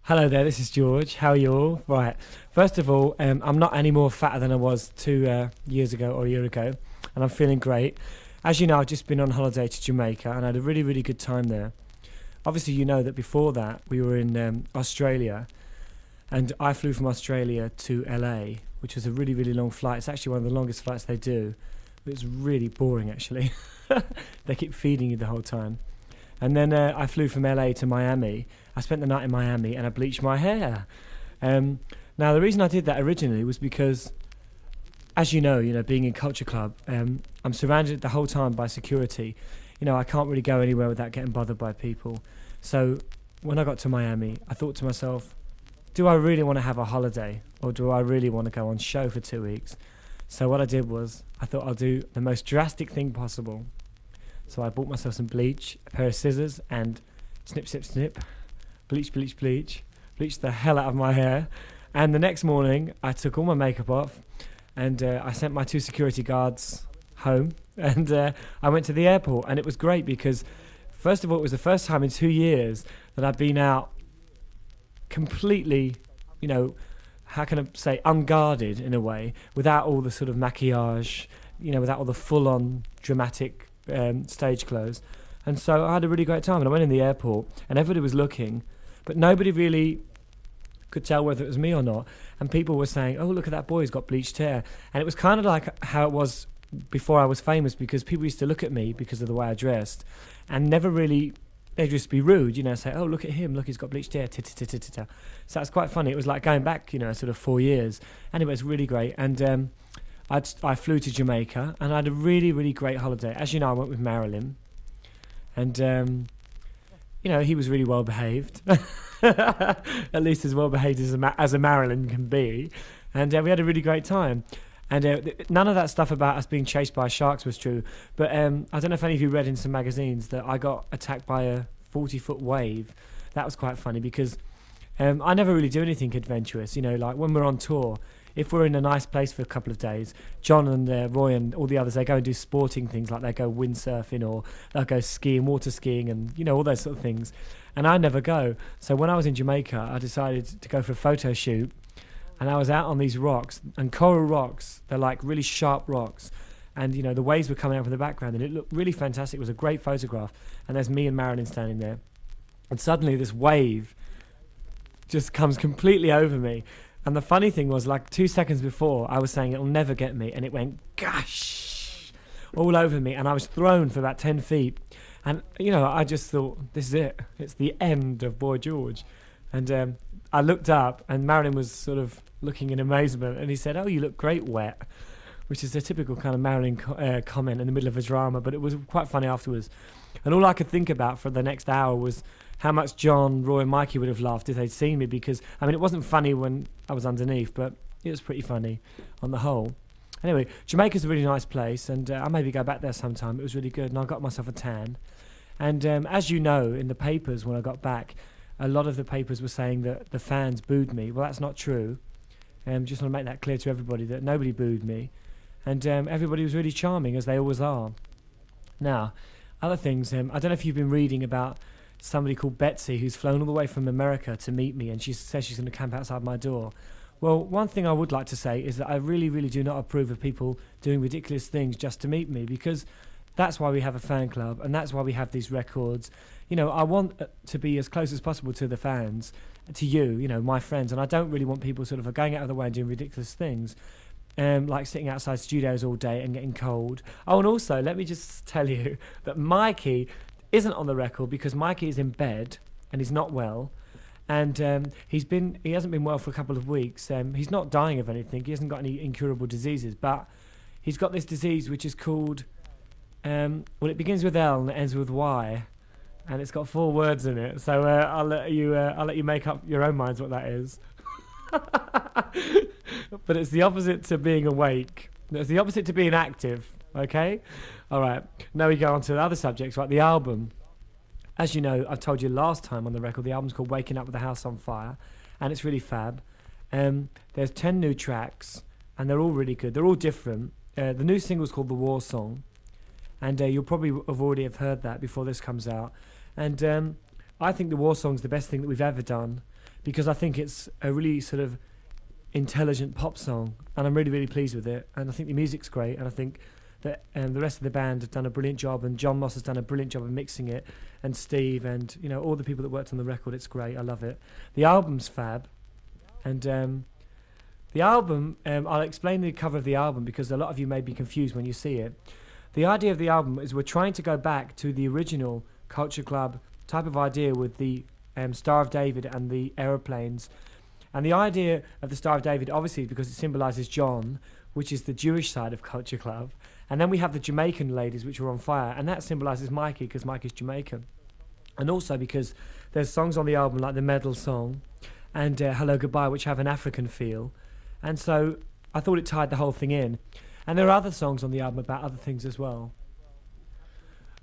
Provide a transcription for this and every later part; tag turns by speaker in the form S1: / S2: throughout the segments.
S1: Hello there, this is George. How are you all? Right, first of all, I'm not any more fatter than I was 2 years ago or a year ago, and I'm feeling great. As you know, I've just been on holiday to Jamaica, and I had a really, really good time there. Obviously, you know that before that, we were in Australia, and I flew from Australia to LA, which was a really, really long flight. It's actually one of the longest flights they do. It's really boring, actually. They keep feeding you the whole time. And then I flew from LA to Miami. I spent the night in Miami and I bleached my hair. Now, the reason I did that originally was because, as you know, being in Culture Club, I'm surrounded the whole time by security. I can't really go anywhere without getting bothered by people. So when I got to Miami, I thought to myself, do I really want to have a holiday, or do I really want to go on show for 2 weeks? So what I did was, I thought I'll do the most drastic thing possible. So I bought myself some bleach, a pair of scissors, and snip, snip, snip, bleach, bleach, bleach, bleached the hell out of my hair. And the next morning, I took all my makeup off, and I sent my 2 security guards home, and I went to the airport. And it was great because, first of all, it was the first time in 2 years that I'd been out completely, how can I say, unguarded in a way, without all the sort of maquillage, without all the full-on dramatic stage clothes. And so I had a really great time, and I went in the airport and everybody was looking, but nobody really could tell whether it was me or not. And people were saying, oh, look at that boy, he's got bleached hair. And it was kind of like how it was before I was famous, because people used to look at me because of the way I dressed and never really, they'd just be rude, say, oh, look at him, look, he's got bleached hair. So that's quite funny. It was like going back, sort of 4 years. Anyway, it's really great. And I flew to Jamaica and I had a really, really great holiday. As you know, I went with Marilyn, and he was really well behaved, at least as well behaved as a Marilyn can be, and we had a really great time. And none of that stuff about us being chased by sharks was true, but I don't know if any of you read in some magazines that I got attacked by a 40-foot wave. That was quite funny because I never really do anything adventurous, like when we're on tour. If we're in a nice place for a couple of days, John and Roy and all the others, they go and do sporting things, like they go windsurfing or they'll go skiing, water skiing, and all those sort of things. And I never go. So when I was in Jamaica, I decided to go for a photo shoot, and I was out on these rocks, and coral rocks, they're like really sharp rocks, and the waves were coming out from the background, and it looked really fantastic. It was a great photograph, and there's me and Marilyn standing there, and suddenly this wave just comes completely over me. And the funny thing was, like 2 seconds before, I was saying it'll never get me, and it went gosh all over me, and I was thrown for about 10 feet. And I just thought, this is it. It's the end of Boy George. And I looked up, and Marilyn was sort of looking in amazement, and he said, "Oh, you look great wet," which is a typical kind of Marilyn comment in the middle of a drama. But it was quite funny afterwards. And all I could think about for the next hour was how much John, Roy and Mikey would have laughed if they'd seen me, because, it wasn't funny when I was underneath, but it was pretty funny on the whole. Anyway, Jamaica's a really nice place, and I'll maybe go back there sometime. It was really good, and I got myself a tan. And as you know, in the papers when I got back, a lot of the papers were saying that the fans booed me. Well, that's not true. Just want to make that clear to everybody that nobody booed me. And everybody was really charming, as they always are. Now, other things, I don't know if you've been reading about somebody called Betsy who's flown all the way from America to meet me, and she says she's going to camp outside my door. Well, one thing I would like to say is that I really, really do not approve of people doing ridiculous things just to meet me, because that's why we have a fan club, and that's why we have these records. I want to be as close as possible to the fans, to you, my friends, and I don't really want people sort of going out of the way and doing ridiculous things, like sitting outside studios all day and getting cold. Oh, and also, let me just tell you that Mikey isn't on the record because Mikey is in bed and he's not well, and he hasn't been well for a couple of weeks. He's not dying of anything. He hasn't got any incurable diseases, but he's got this disease which is called it begins with L and it ends with Y, and it's got 4 words in it. So I'll let you make up your own minds what that is. But it's the opposite to being awake. It's the opposite to being active. Okay? All right. Now we go on to the other subjects, right? The album. As you know, I've told you last time on the record, the album's called Waking Up with the House on Fire, and it's really fab. There's 10 new tracks, and they're all really good. They're all different. The new single's called The War Song, and you'll probably already have heard that before this comes out. And I think The War Song's the best thing that we've ever done, because I think it's a really sort of intelligent pop song, and I'm really, really pleased with it. And I think the music's great, and I think that the rest of the band have done a brilliant job, and John Moss has done a brilliant job of mixing it, and Steve, and all the people that worked on the record. It's great. I love it. The album's fab, and the album. I'll explain the cover of the album because a lot of you may be confused when you see it. The idea of the album is we're trying to go back to the original Culture Club type of idea with the Star of David and the aeroplanes. And the idea of the Star of David, obviously, because it symbolises John, which is the Jewish side of Culture Club. And then we have the Jamaican ladies, which are on fire, and that symbolises Mikey, because Mikey's Jamaican. And also because there's songs on the album like the Medal song and Hello Goodbye, which have an African feel. And so I thought it tied the whole thing in. And there are other songs on the album about other things as well.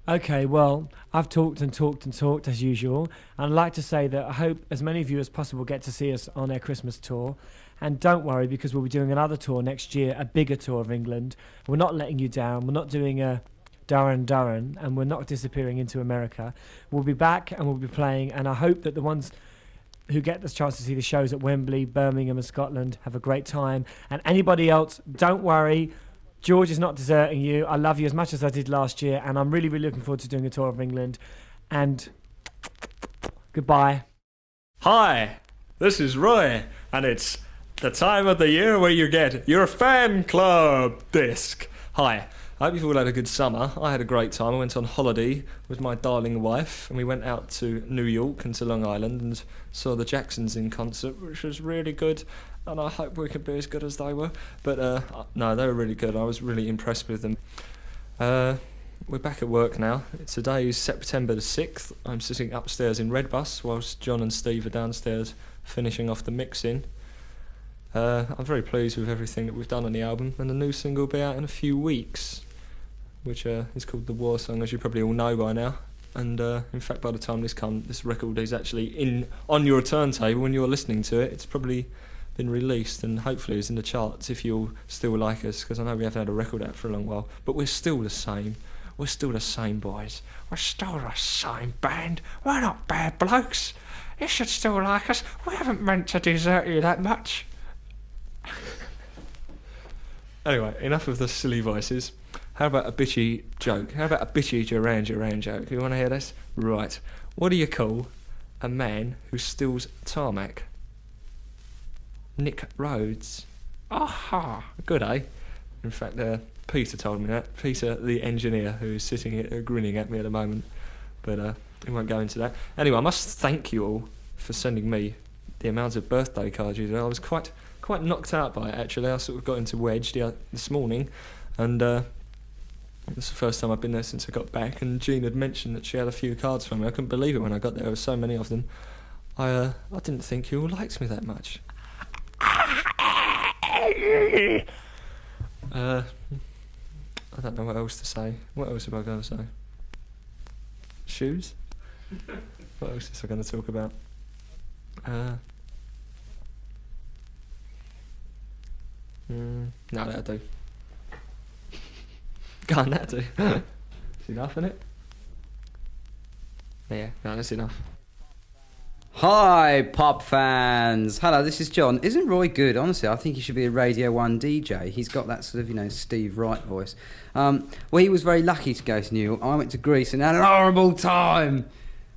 S1: Okay, well, I've talked as usual. And I'd like to say that I hope as many of you as possible get to see us on our Christmas tour. And don't worry, because we'll be doing another tour next year, a bigger tour of England. We're not letting you down. We're not doing a Durham, and we're not disappearing into America. We'll be back and we'll be playing. And I hope that the ones who get the chance to see the shows at Wembley, Birmingham and Scotland have a great time. And anybody else, don't worry. George is not deserting you. I love you as much as I did last year, and I'm really, really looking forward to doing a tour of England. And goodbye.
S2: Hi, this is Roy, and it's the time of the year where you get your fan club disc. Hi, I hope you've all had a good summer. I had a great time. I went on holiday with my darling wife, and we went out to New York and to Long Island and saw the Jacksons in concert, which was really good. And I hope we could be as good as they were. But no, they were really good. I was really impressed with them. We're back at work now. Today is September the 6th. I'm sitting upstairs in Redbus whilst John and Steve are downstairs finishing off the mixing. I'm very pleased with everything that we've done on the album, and the new single will be out in a few weeks, which is called The War Song, as you probably all know by now. And in fact, by the time this record is actually on your turntable when you're listening to it, it's probably been released, and hopefully it's in the charts if you'll still like us, because I know we haven't had a record out for a long while, but we're still the same. We're still the same boys. We're still the same band. We're not bad blokes. You should still like us. We haven't meant to desert you that much. Anyway, enough of the silly voices. How about a bitchy joke? How about a bitchy Duran Duran joke? You want to hear this? Right. What do you call a man who steals tarmac? Nick Rhodes. Aha! Good, eh? In fact, Peter told me that. Peter, the engineer, who's sitting here grinning at me at the moment. But we won't go into that. Anyway, I must thank you all for sending me the amount of birthday cards you did. I was quite knocked out by it, actually. I sort of got into Wedge this morning, and it's the first time I've been there since I got back, and Jean had mentioned that she had a few cards from me. I couldn't believe it when I got there. There were so many of them. I didn't think you all liked me that much. I don't know what else to say. What else am I going to say? Shoes? What else is I going to talk about? No, that'll do. Go on, that'll do. It's enough, isn't it? Yeah, no, that's enough.
S3: Hi, pop fans. Hello, this is John. Isn't Roy good? Honestly, I think he should be a Radio 1 DJ. He's got that sort of, Steve Wright voice. Well, he was very lucky to go to New York. I went to Greece and had an horrible time.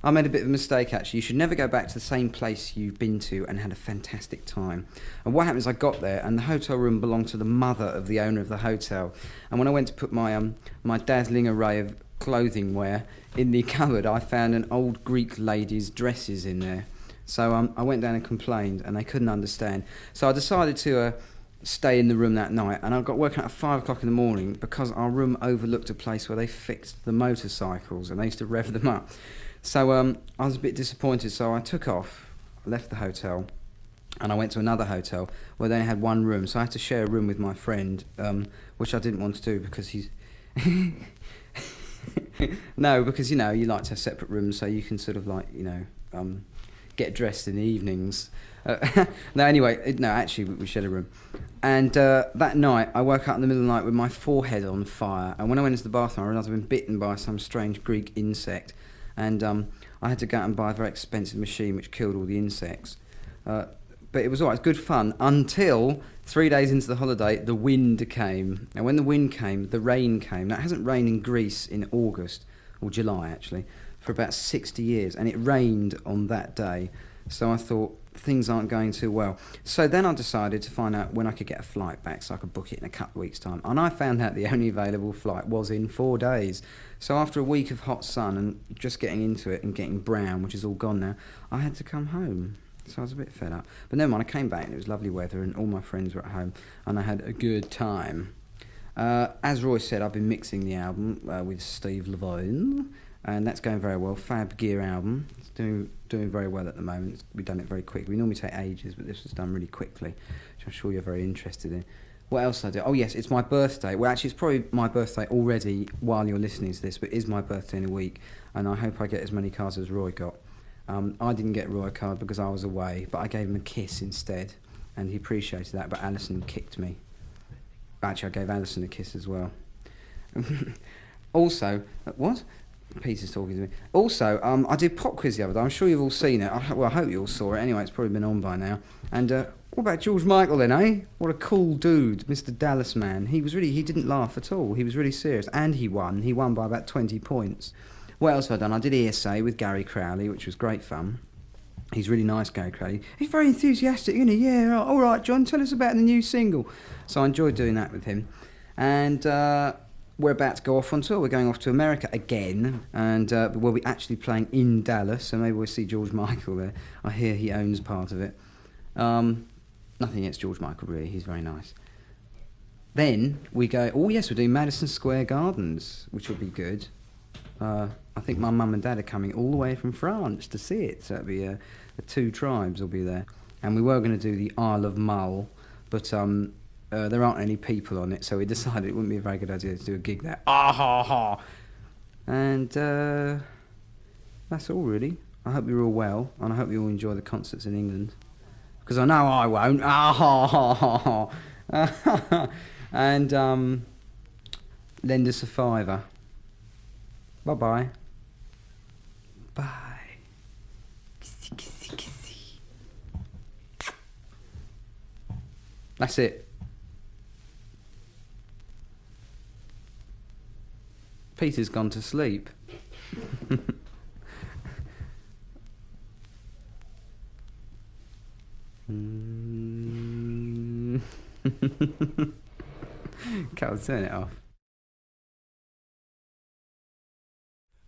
S3: I made a bit of a mistake, actually. You should never go back to the same place you've been to and had a fantastic time. And what happened is I got there, and the hotel room belonged to the mother of the owner of the hotel. And when I went to put my my dazzling array of clothing wear in the cupboard, I found an old Greek lady's dresses in there. So I went down and complained, and they couldn't understand. So I decided to stay in the room that night, and I got woken up at 5 o'clock in the morning because our room overlooked a place where they fixed the motorcycles, and they used to rev them up. So I was a bit disappointed, so I took off, I left the hotel, and I went to another hotel where they only had one room. So I had to share a room with my friend, which I didn't want to do because he's... No, because, you like to have separate rooms so you can sort of get dressed in the evenings. Actually, we shared a room. And that night, I woke up in the middle of the night with my forehead on fire. And when I went into the bathroom, I realised I'd been bitten by some strange Greek insect. And I had to go out and buy a very expensive machine which killed all the insects. But it was all right, good fun, until 3 days into the holiday, the wind came. And when the wind came, the rain came. Now, it hasn't rained in Greece in August, or July actually, for about 60 years. And it rained on that day. So I thought, things aren't going too well. So then I decided to find out when I could get a flight back so I could book it in a couple of weeks' time. And I found out the only available flight was in 4 days. So after a week of hot sun and just getting into it and getting brown, which is all gone now, I had to come home. So I was a bit fed up. But never mind, I came back and it was lovely weather and all my friends were at home and I had a good time. As Roy said, I've been mixing the album with Steve Levine, and that's going very well. Fab Gear album. It's doing very well at the moment. We've done it very quick. We normally take ages, but this was done really quickly, which I'm sure you're very interested in. What else I do? Oh yes, it's my birthday. Well, actually, it's probably my birthday already while you're listening to this, but it is my birthday in a week, and I hope I get as many cards as Roy got. I didn't get Roy a card because I was away, but I gave him a kiss instead, and he appreciated that, but Alison kicked me. Actually, I gave Alison a kiss as well. Also, what? Peter's talking to me. Also, I did pop quiz the other day. I'm sure you've all seen it. I hope you all saw it. Anyway, it's probably been on by now. And what about George Michael then, eh? What a cool dude, Mr. Dallas man. He didn't laugh at all. He was really serious, and he won. He won by about 20 points. What else have I done? I did ESA with Gary Crowley, which was great fun. He's really nice, Gary Crowley. He's very enthusiastic, isn't he? Yeah, all right, John, tell us about the new single. So I enjoyed doing that with him. And we're about to go off on tour. We're going off to America again, and we'll be actually playing in Dallas, so maybe we'll see George Michael there. I hear he owns part of it. Nothing against George Michael, really. He's very nice. Then we go, oh yes, we're doing Madison Square Gardens, which will be good. I think my mum and dad are coming all the way from France to see it, so it'll be the two tribes will be there. And we were going to do the Isle of Mull, but there aren't any people on it, so we decided it wouldn't be a very good idea to do a gig there. Ah ha ha! And that's all really. I hope you're all well, and I hope you all enjoy the concerts in England, because I know I won't. Ah ha ha ha! And lend us a £5. Bye-bye. Bye. Kissy, kissy, kissy. That's it. Peter's gone to sleep. Carol, turn it off.